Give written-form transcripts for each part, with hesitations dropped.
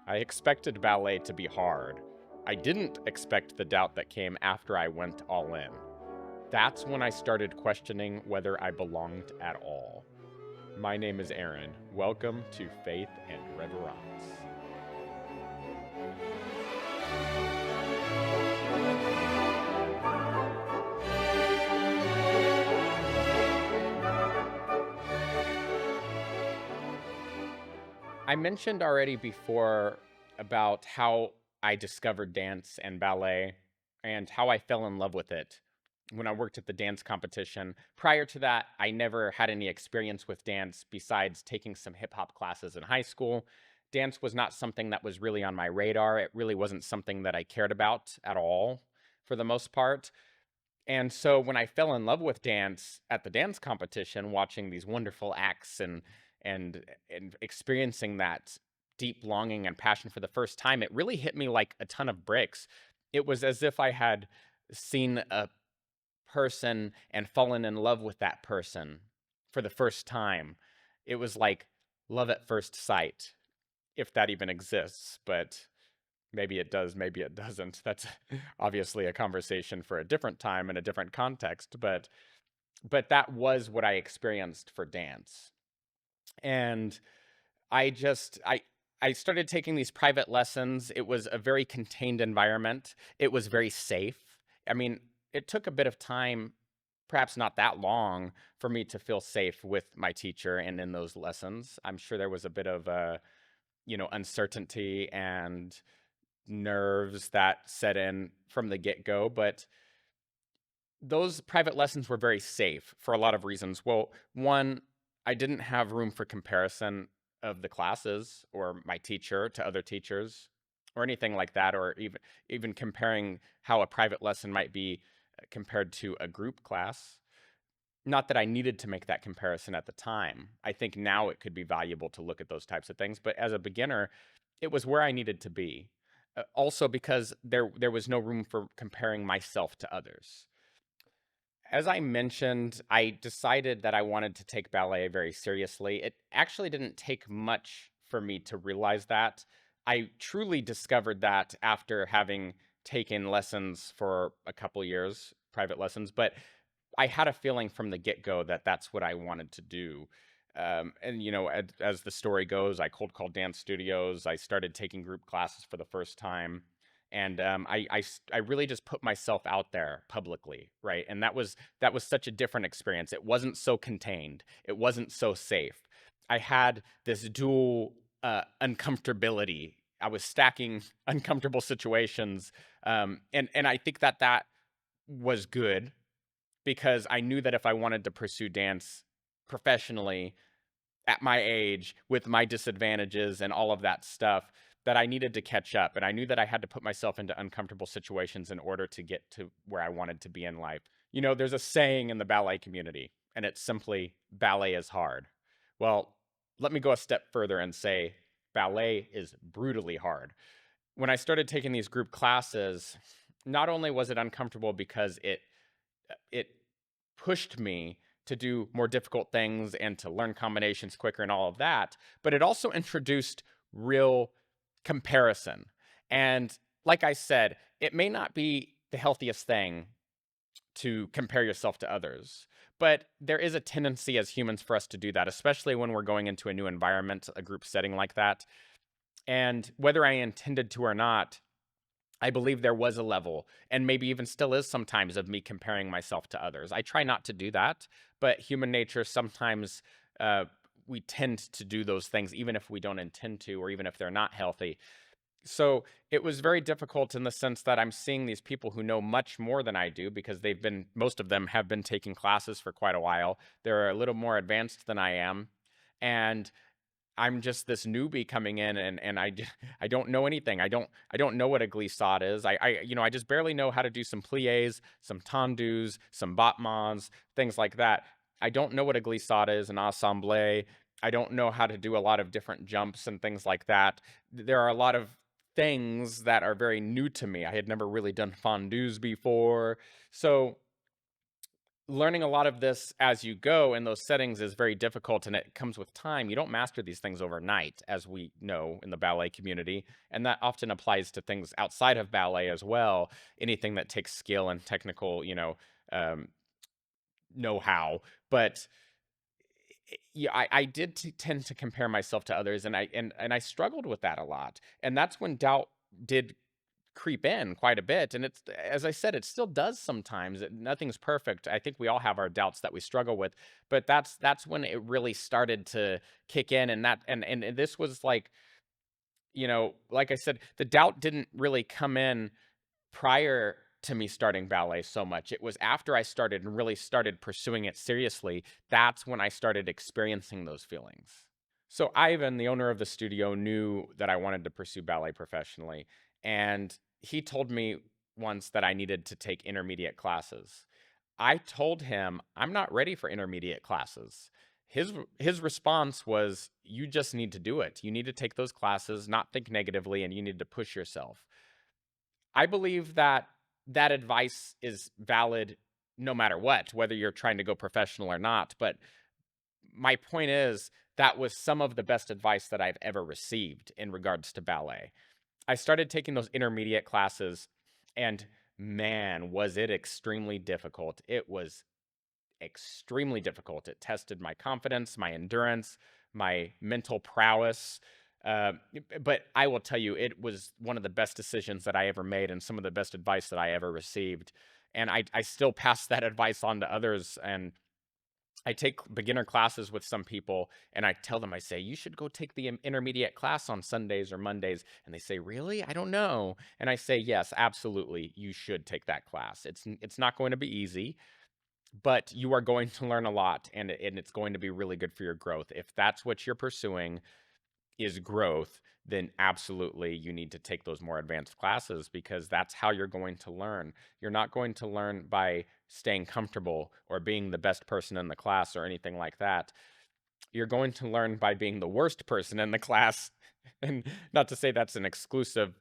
I expected ballet to be hard. I didn't expect the doubt that came after I went all in. That's when I started questioning whether I belonged at all. My name is Aaron. Welcome to Faith and Reverence. I mentioned already before about how I discovered dance and ballet and how I fell in love with it when I worked at the dance competition. Prior to that, I never had any experience with dance besides taking some hip hop classes in high school. Dance was not something that was really on my radar. It really wasn't something that I cared about at all for the most part. And so when I fell in love with dance at the dance competition, watching these wonderful acts and experiencing that deep longing and passion for the first time, it really hit me like a ton of bricks. It was as if I had seen a person and fallen in love with that person for the first time. It was like love at first sight, if that even exists, but maybe it does, maybe it doesn't. That's obviously a conversation for a different time and a different context, but that was what I experienced for dance. And I just I started taking these private lessons. It was a very contained environment. It was very safe. I mean, it took a bit of time, perhaps not that long, for me to feel safe with my teacher and in those lessons. I'm sure there was a bit of uncertainty and nerves that set in from the get-go, but those private lessons were very safe for a lot of reasons. Well, one, I didn't have room for comparison of the classes or my teacher to other teachers or anything like that, or even comparing how a private lesson might be compared to a group class. Not that I needed to make that comparison at the time. I think now it could be valuable to look at those types of things, but as a beginner, it was where I needed to be. Also because there was no room for comparing myself to others. As I mentioned, I decided that I wanted to take ballet very seriously. It actually didn't take much for me to realize that. I truly discovered that after having taken lessons for a couple years, private lessons, but I had a feeling from the get-go that that's what I wanted to do. And as the story goes, I cold called dance studios. I started taking group classes for the first time, and I really just put myself out there publicly, right? And that was such a different experience. It wasn't so contained. It wasn't so safe. I had this dual uncomfortability. I was stacking uncomfortable situations, and I think that was good because I knew that if I wanted to pursue dance professionally at my age with my disadvantages and all of that stuff, that I needed to catch up. And I knew that I had to put myself into uncomfortable situations in order to get to where I wanted to be in life. There's a saying in the ballet community, and it's simply ballet is hard. Well, let me go a step further and say ballet is brutally hard. When I started taking these group classes, not only was it uncomfortable because it pushed me to do more difficult things and to learn combinations quicker and all of that, but it also introduced real comparison. And like I said, it may not be the healthiest thing to compare yourself to others, but there is a tendency as humans for us to do that, especially when we're going into a new environment, a group setting like that. And whether I intended to or not, I believe there was a level, and maybe even still is sometimes, of me comparing myself to others. I try not to do that, but human nature sometimes we tend to do those things, even if we don't intend to, or even if they're not healthy. So it was very difficult in the sense that I'm seeing these people who know much more than I do because most of them have been taking classes for quite a while. They're a little more advanced than I am. And I'm just this newbie coming in, and I don't know anything. I don't know what a glissade is. I just barely know how to do some pliés, some tendus, some battements, things like that. I don't know what a glissade is, an assemblé. I don't know how to do a lot of different jumps and things like that. There are a lot of things that are very new to me. I had never really done fondus before. So learning a lot of this as you go in those settings is very difficult, and it comes with time. You don't master these things overnight, as we know in the ballet community. And that often applies to things outside of ballet as well. Anything that takes skill and technical, um, know how. But yeah, I did tend to compare myself to others, and I struggled with that a lot. And that's when doubt did creep in quite a bit. And it's, as I said, it still does sometimes. Nothing's perfect. I think we all have our doubts that we struggle with, but that's when it really started to kick in. And and this was like, like I said, the doubt didn't really come in prior to me starting ballet so much. It was after I started and really started pursuing it seriously. That's when I started experiencing those feelings. So Ivan, the owner of the studio, knew that I wanted to pursue ballet professionally, and he told me once that I needed to take intermediate classes. I told him I'm not ready for intermediate classes. His response was, "You just need to do it. You need to take those classes, not think negatively, and you need to push yourself." I believe that that advice is valid no matter what, whether you're trying to go professional or not. But my point is, that was some of the best advice that I've ever received in regards to ballet. I started taking those intermediate classes, and man, was it extremely difficult. It was extremely difficult. It tested my confidence, my endurance, my mental prowess. Uh, but I will tell you, it was one of the best decisions that I ever made and some of the best advice that I ever received. And I still pass that advice on to others. And I take beginner classes with some people, and I tell them, I say, you should go take the intermediate class on Sundays or Mondays. And they say, really? I don't know. And I say, yes, absolutely. You should take that class. It's not going to be easy, but you are going to learn a lot, and it's going to be really good for your growth. If that's what you're pursuing is growth, then absolutely you need to take those more advanced classes, because that's how you're going to learn. You're not going to learn by staying comfortable or being the best person in the class or anything like that. You're going to learn by being the worst person in the class. And not to say that's an exclusive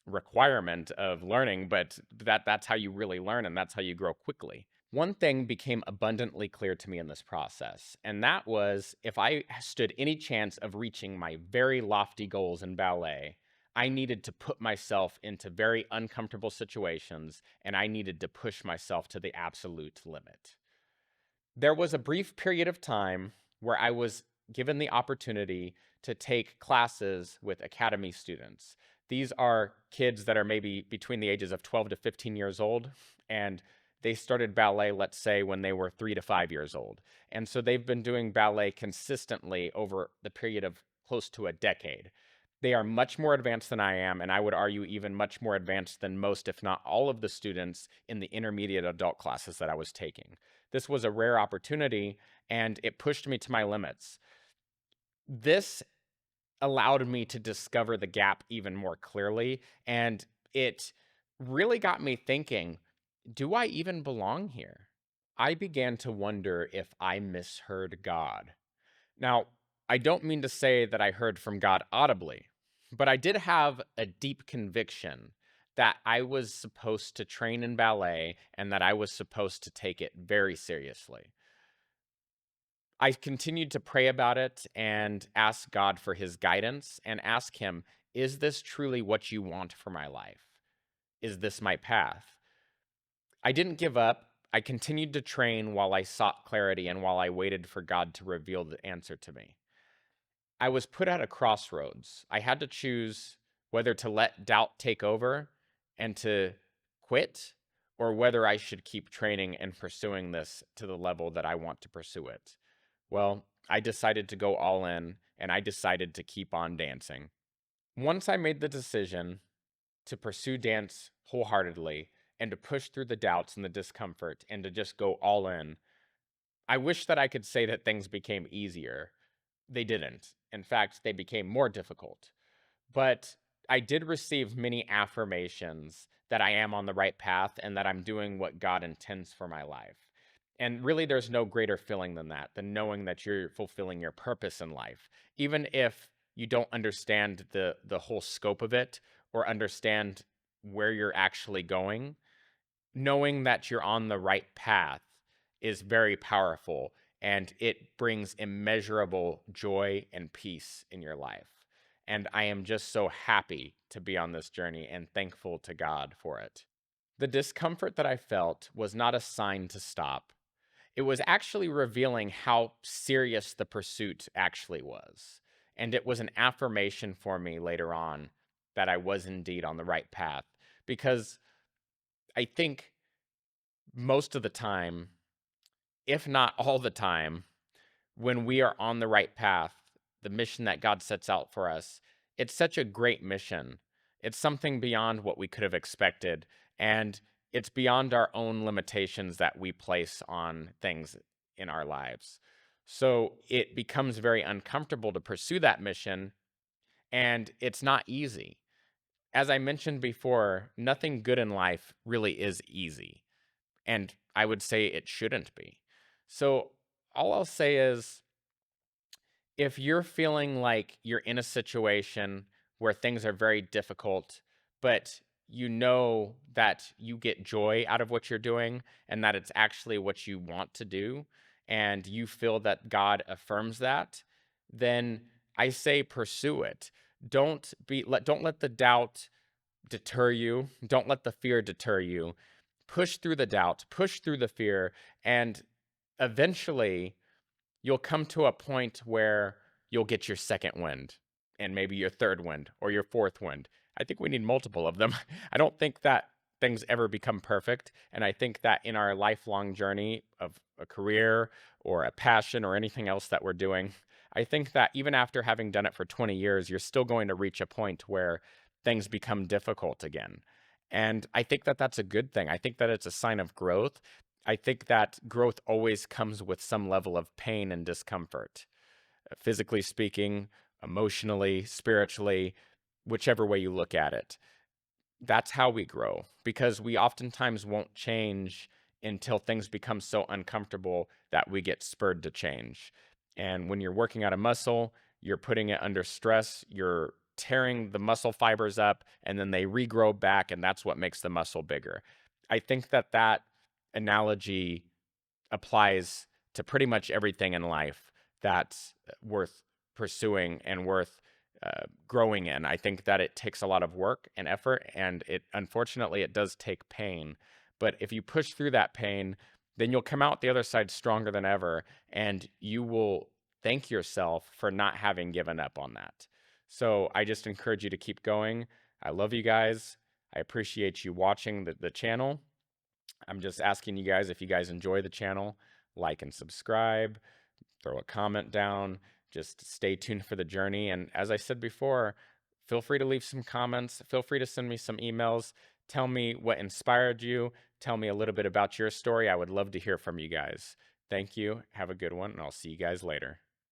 requirement of learning, but that's how you really learn, and that's how you grow quickly. One thing became abundantly clear to me in this process, and that was, if I stood any chance of reaching my very lofty goals in ballet, I needed to put myself into very uncomfortable situations, and I needed to push myself to the absolute limit. There was a brief period of time where I was given the opportunity to take classes with academy students. These are kids that are maybe between the ages of 12 to 15 years old, and they started ballet, let's say, when they were 3 to 5 years old. And so they've been doing ballet consistently over the period of close to a decade. They are much more advanced than I am, and I would argue even much more advanced than most, if not all, of the students in the intermediate adult classes that I was taking. This was a rare opportunity, and it pushed me to my limits. This allowed me to discover the gap even more clearly, and it really got me thinking, do I even belong here? I began to wonder if I misheard God. Now, I don't mean to say that I heard from God audibly, but I did have a deep conviction that I was supposed to train in ballet and that I was supposed to take it very seriously. I continued to pray about it and ask God for his guidance and ask him, is this truly what you want for my life? Is this my path? I didn't give up. I continued to train while I sought clarity and while I waited for God to reveal the answer to me. I was put at a crossroads. I had to choose whether to let doubt take over and to quit, or whether I should keep training and pursuing this to the level that I want to pursue it. Well, I decided to go all in, and I decided to keep on dancing. Once I made the decision to pursue dance wholeheartedly and to push through the doubts and the discomfort and to just go all in, I wish that I could say that things became easier. They didn't. In fact, they became more difficult. But I did receive many affirmations that I am on the right path and that I'm doing what God intends for my life. And really, there's no greater feeling than that, than knowing that you're fulfilling your purpose in life. Even if you don't understand the whole scope of it or understand where you're actually going, knowing that you're on the right path is very powerful, and it brings immeasurable joy and peace in your life. And I am just so happy to be on this journey and thankful to God for it. The discomfort that I felt was not a sign to stop. It was actually revealing how serious the pursuit actually was. And it was an affirmation for me later on that I was indeed on the right path. Because I think most of the time, if not all the time, when we are on the right path, the mission that God sets out for us, it's such a great mission. It's something beyond what we could have expected. And it's beyond our own limitations that we place on things in our lives. So it becomes very uncomfortable to pursue that mission, and it's not easy. As I mentioned before, nothing good in life really is easy. And I would say it shouldn't be. So all I'll say is, if you're feeling like you're in a situation where things are very difficult, but you know that you get joy out of what you're doing and that it's actually what you want to do, and you feel that God affirms that, then I say pursue it. Don't let the doubt deter you. Don't let the fear deter you. Push through the doubt, push through the fear, and eventually you'll come to a point where you'll get your second wind and maybe your third wind or your fourth wind. I think we need multiple of them. I don't think that things ever become perfect. And I think that in our lifelong journey of a career or a passion or anything else that we're doing, I think that even after having done it for 20 years, you're still going to reach a point where things become difficult again. And I think that that's a good thing. I think that it's a sign of growth. I think that growth always comes with some level of pain and discomfort, physically speaking, emotionally, spiritually, whichever way you look at it. That's how we grow, because we oftentimes won't change until things become so uncomfortable that we get spurred to change. And when you're working out a muscle, you're putting it under stress, you're tearing the muscle fibers up, and then they regrow back, and that's what makes the muscle bigger. I think that that analogy applies to pretty much everything in life that's worth pursuing and worth growing in. I think that it takes a lot of work and effort, and it unfortunately it does take pain. But if you push through that pain, then you'll come out the other side stronger than ever, and you will thank yourself for not having given up on that. So I just encourage you to keep going. I love you guys. I appreciate you watching the channel. I'm just asking you guys, if you guys enjoy the channel, like and subscribe, throw a comment down, just stay tuned for the journey. And as I said before, feel free to leave some comments, feel free to send me some emails, tell me what inspired you, tell me a little bit about your story. I would love to hear from you guys. Thank you, have a good one, and I'll see you guys later.